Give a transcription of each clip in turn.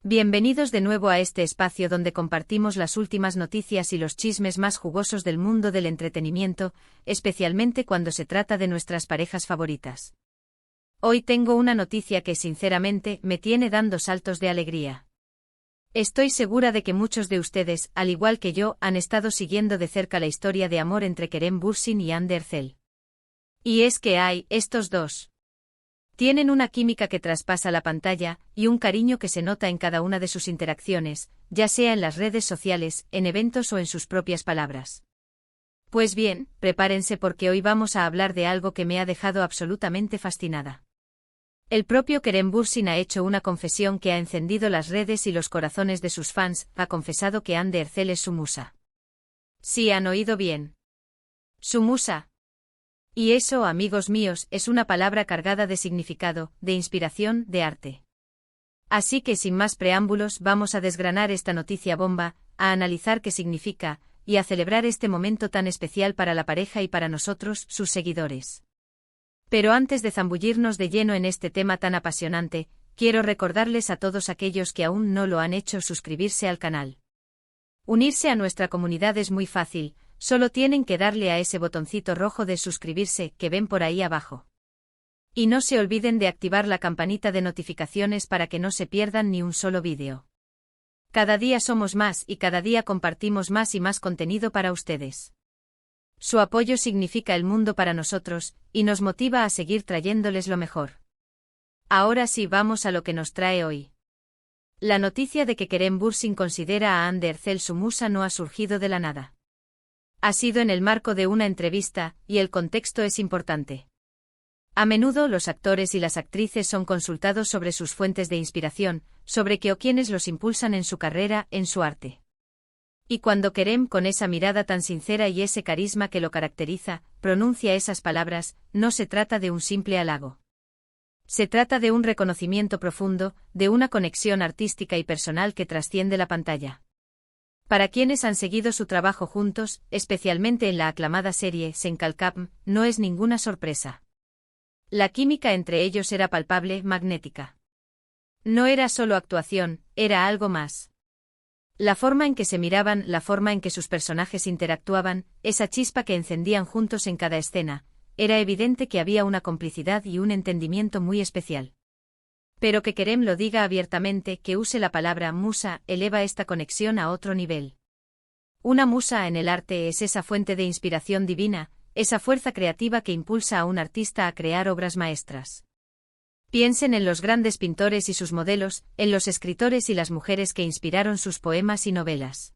Bienvenidos de nuevo a este espacio donde compartimos las últimas noticias y los chismes más jugosos del mundo del entretenimiento, especialmente cuando se trata de nuestras parejas favoritas. Hoy tengo una noticia que sinceramente me tiene dando saltos de alegría. Estoy segura de que muchos de ustedes, al igual que yo, han estado siguiendo de cerca la historia de amor entre Kerem Bürsin y Hande Erçel. Y es que estos dos tienen una química que traspasa la pantalla, y un cariño que se nota en cada una de sus interacciones, ya sea en las redes sociales, en eventos o en sus propias palabras. Pues bien, prepárense porque hoy vamos a hablar de algo que me ha dejado absolutamente fascinada. El propio Kerem Bürsin ha hecho una confesión que ha encendido las redes y los corazones de sus fans, ha confesado que Hande Erçel es su musa. Sí, han oído bien. Su musa. Y eso, amigos míos, es una palabra cargada de significado, de inspiración, de arte. Así que sin más preámbulos vamos a desgranar esta noticia bomba, a analizar qué significa, y a celebrar este momento tan especial para la pareja y para nosotros, sus seguidores. Pero antes de zambullirnos de lleno en este tema tan apasionante, quiero recordarles a todos aquellos que aún no lo han hecho suscribirse al canal. Unirse a nuestra comunidad es muy fácil. Solo tienen que darle a ese botoncito rojo de suscribirse que ven por ahí abajo. Y no se olviden de activar la campanita de notificaciones para que no se pierdan ni un solo vídeo. Cada día somos más y cada día compartimos más y más contenido para ustedes. Su apoyo significa el mundo para nosotros, y nos motiva a seguir trayéndoles lo mejor. Ahora sí vamos a lo que nos trae hoy. La noticia de que Kerem Bürsin considera a Hande Erçel su musa no ha surgido de la nada. Ha sido en el marco de una entrevista, y el contexto es importante. A menudo los actores y las actrices son consultados sobre sus fuentes de inspiración, sobre qué o quiénes los impulsan en su carrera, en su arte. Y cuando Kerem, con esa mirada tan sincera y ese carisma que lo caracteriza, pronuncia esas palabras, no se trata de un simple halago. Se trata de un reconocimiento profundo, de una conexión artística y personal que trasciende la pantalla. Para quienes han seguido su trabajo juntos, especialmente en la aclamada serie Sen Kalkap, no es ninguna sorpresa. La química entre ellos era palpable, magnética. No era solo actuación, era algo más. La forma en que se miraban, la forma en que sus personajes interactuaban, esa chispa que encendían juntos en cada escena, era evidente que había una complicidad y un entendimiento muy especial. Pero que Kerem lo diga abiertamente, que use la palabra musa, eleva esta conexión a otro nivel. Una musa en el arte es esa fuente de inspiración divina, esa fuerza creativa que impulsa a un artista a crear obras maestras. Piensen en los grandes pintores y sus modelos, en los escritores y las mujeres que inspiraron sus poemas y novelas.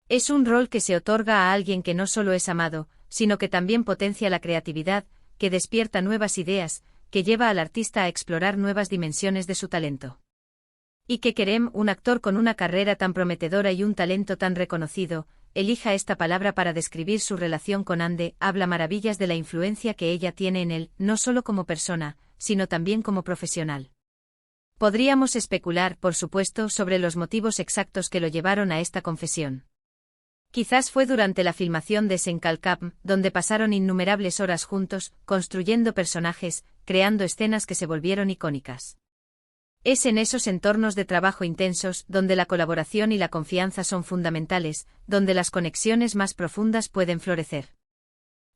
Es un rol que se otorga a alguien que no solo es amado, sino que también potencia la creatividad, que despierta nuevas ideas, que lleva al artista a explorar nuevas dimensiones de su talento. Y que Kerem, un actor con una carrera tan prometedora y un talento tan reconocido, elija esta palabra para describir su relación con Hande, habla maravillas de la influencia que ella tiene en él, no solo como persona, sino también como profesional. Podríamos especular, por supuesto, sobre los motivos exactos que lo llevaron a esta confesión. Quizás fue durante la filmación de Sen Kalkap, donde pasaron innumerables horas juntos, construyendo personajes, creando escenas que se volvieron icónicas. Es en esos entornos de trabajo intensos, donde la colaboración y la confianza son fundamentales, donde las conexiones más profundas pueden florecer.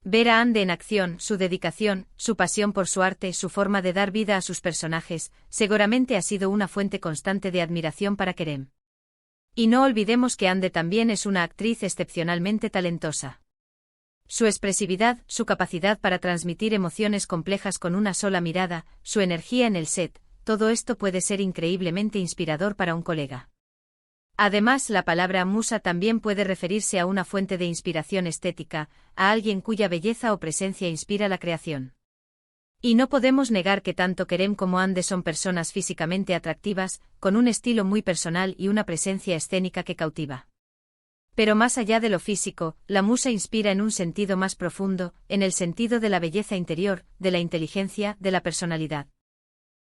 Ver a Hande en acción, su dedicación, su pasión por su arte, su forma de dar vida a sus personajes, seguramente ha sido una fuente constante de admiración para Kerem. Y no olvidemos que Hande también es una actriz excepcionalmente talentosa. Su expresividad, su capacidad para transmitir emociones complejas con una sola mirada, su energía en el set, todo esto puede ser increíblemente inspirador para un colega. Además, la palabra musa también puede referirse a una fuente de inspiración estética, a alguien cuya belleza o presencia inspira la creación. Y no podemos negar que tanto Kerem como Hande son personas físicamente atractivas, con un estilo muy personal y una presencia escénica que cautiva. Pero más allá de lo físico, la musa inspira en un sentido más profundo, en el sentido de la belleza interior, de la inteligencia, de la personalidad.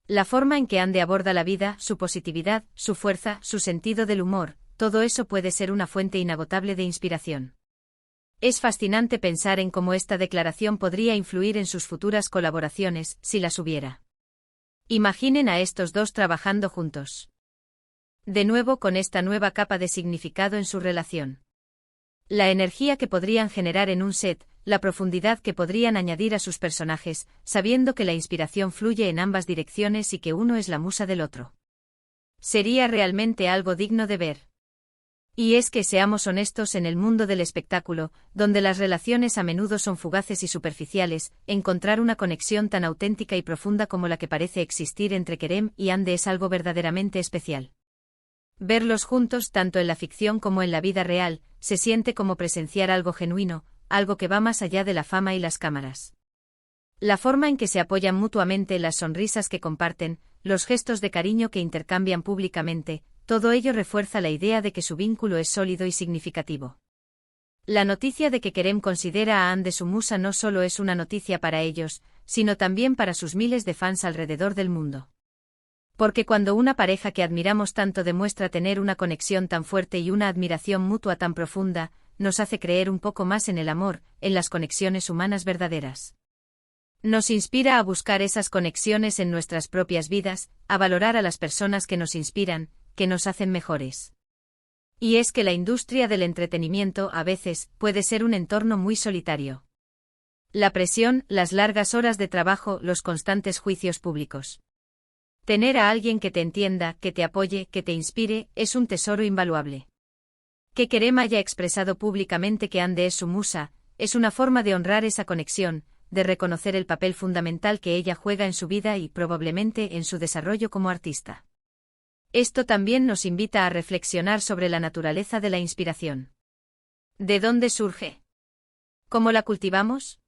La forma en que Hande aborda la vida, su positividad, su fuerza, su sentido del humor, todo eso puede ser una fuente inagotable de inspiración. Es fascinante pensar en cómo esta declaración podría influir en sus futuras colaboraciones, si las hubiera. Imaginen a estos dos trabajando juntos. De nuevo con esta nueva capa de significado en su relación. La energía que podrían generar en un set, la profundidad que podrían añadir a sus personajes, sabiendo que la inspiración fluye en ambas direcciones y que uno es la musa del otro. Sería realmente algo digno de ver. Y es que seamos honestos, en el mundo del espectáculo, donde las relaciones a menudo son fugaces y superficiales, encontrar una conexión tan auténtica y profunda como la que parece existir entre Kerem y Hande es algo verdaderamente especial. Verlos juntos tanto en la ficción como en la vida real, se siente como presenciar algo genuino, algo que va más allá de la fama y las cámaras. La forma en que se apoyan mutuamente, las sonrisas que comparten, los gestos de cariño que intercambian públicamente, todo ello refuerza la idea de que su vínculo es sólido y significativo. La noticia de que Kerem considera a Hande su musa no solo es una noticia para ellos, sino también para sus miles de fans alrededor del mundo. Porque cuando una pareja que admiramos tanto demuestra tener una conexión tan fuerte y una admiración mutua tan profunda, nos hace creer un poco más en el amor, en las conexiones humanas verdaderas. Nos inspira a buscar esas conexiones en nuestras propias vidas, a valorar a las personas que nos inspiran, que nos hacen mejores. Y es que la industria del entretenimiento a veces puede ser un entorno muy solitario. La presión, las largas horas de trabajo, los constantes juicios públicos. Tener a alguien que te entienda, que te apoye, que te inspire, es un tesoro invaluable. Que Kerem haya expresado públicamente que Hande es su musa, es una forma de honrar esa conexión, de reconocer el papel fundamental que ella juega en su vida y probablemente en su desarrollo como artista. Esto también nos invita a reflexionar sobre la naturaleza de la inspiración. ¿De dónde surge? ¿Cómo la cultivamos?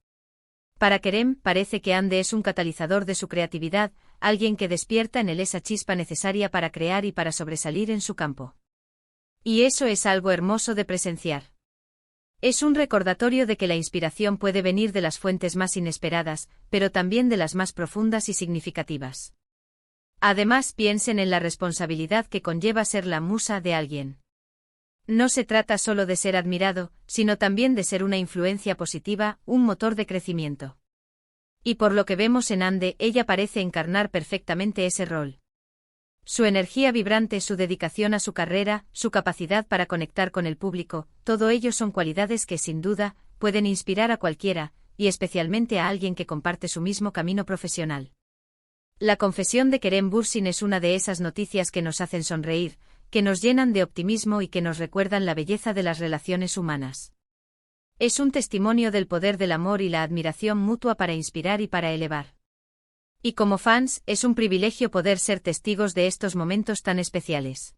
Para Kerem, parece que Hande es un catalizador de su creatividad, alguien que despierta en él esa chispa necesaria para crear y para sobresalir en su campo. Y eso es algo hermoso de presenciar. Es un recordatorio de que la inspiración puede venir de las fuentes más inesperadas, pero también de las más profundas y significativas. Además, piensen en la responsabilidad que conlleva ser la musa de alguien. No se trata solo de ser admirado, sino también de ser una influencia positiva, un motor de crecimiento. Y por lo que vemos en Hande, ella parece encarnar perfectamente ese rol. Su energía vibrante, su dedicación a su carrera, su capacidad para conectar con el público, todo ello son cualidades que, sin duda, pueden inspirar a cualquiera, y especialmente a alguien que comparte su mismo camino profesional. La confesión de Kerem Bürsin es una de esas noticias que nos hacen sonreír, que nos llenan de optimismo y que nos recuerdan la belleza de las relaciones humanas. Es un testimonio del poder del amor y la admiración mutua para inspirar y para elevar. Y como fans, es un privilegio poder ser testigos de estos momentos tan especiales.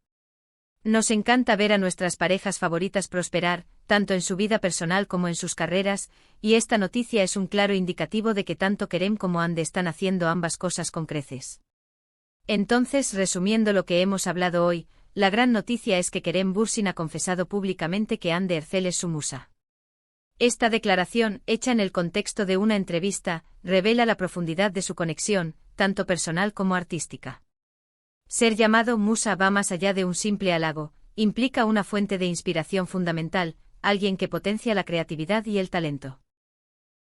Nos encanta ver a nuestras parejas favoritas prosperar, tanto en su vida personal como en sus carreras, y esta noticia es un claro indicativo de que tanto Kerem como Hande están haciendo ambas cosas con creces. Entonces, resumiendo lo que hemos hablado hoy, la gran noticia es que Kerem Bürsin ha confesado públicamente que Hande Erçel es su musa. Esta declaración, hecha en el contexto de una entrevista, revela la profundidad de su conexión, tanto personal como artística. Ser llamado musa va más allá de un simple halago, implica una fuente de inspiración fundamental, alguien que potencia la creatividad y el talento.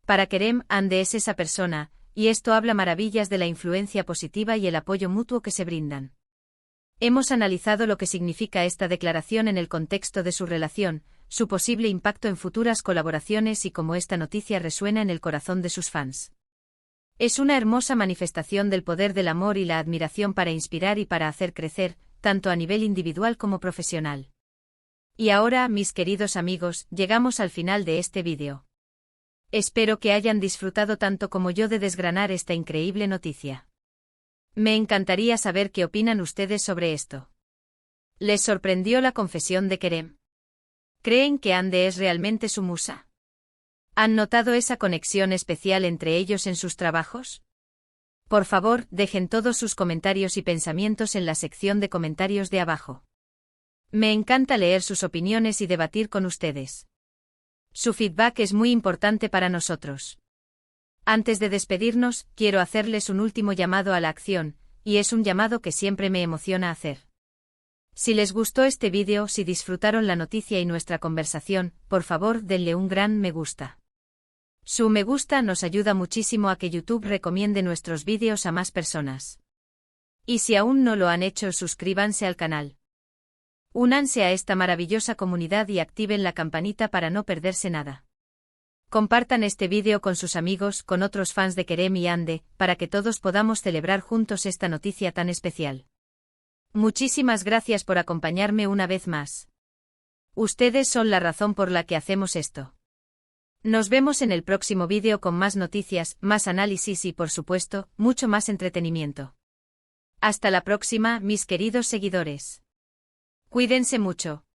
Para Kerem, Hande es esa persona, y esto habla maravillas de la influencia positiva y el apoyo mutuo que se brindan. Hemos analizado lo que significa esta declaración en el contexto de su relación, su posible impacto en futuras colaboraciones y cómo esta noticia resuena en el corazón de sus fans. Es una hermosa manifestación del poder del amor y la admiración para inspirar y para hacer crecer, tanto a nivel individual como profesional. Y ahora, mis queridos amigos, llegamos al final de este vídeo. Espero que hayan disfrutado tanto como yo de desgranar esta increíble noticia. Me encantaría saber qué opinan ustedes sobre esto. ¿Les sorprendió la confesión de Kerem? ¿Creen que Hande es realmente su musa? ¿Han notado esa conexión especial entre ellos en sus trabajos? Por favor, dejen todos sus comentarios y pensamientos en la sección de comentarios de abajo. Me encanta leer sus opiniones y debatir con ustedes. Su feedback es muy importante para nosotros. Antes de despedirnos, quiero hacerles un último llamado a la acción, y es un llamado que siempre me emociona hacer. Si les gustó este vídeo, si disfrutaron la noticia y nuestra conversación, por favor denle un gran me gusta. Su me gusta nos ayuda muchísimo a que YouTube recomiende nuestros vídeos a más personas. Y si aún no lo han hecho, suscríbanse al canal. Únanse a esta maravillosa comunidad y activen la campanita para no perderse nada. Compartan este vídeo con sus amigos, con otros fans de Kerem y Ande, para que todos podamos celebrar juntos esta noticia tan especial. Muchísimas gracias por acompañarme una vez más. Ustedes son la razón por la que hacemos esto. Nos vemos en el próximo vídeo con más noticias, más análisis y, por supuesto, mucho más entretenimiento. Hasta la próxima, mis queridos seguidores. Cuídense mucho.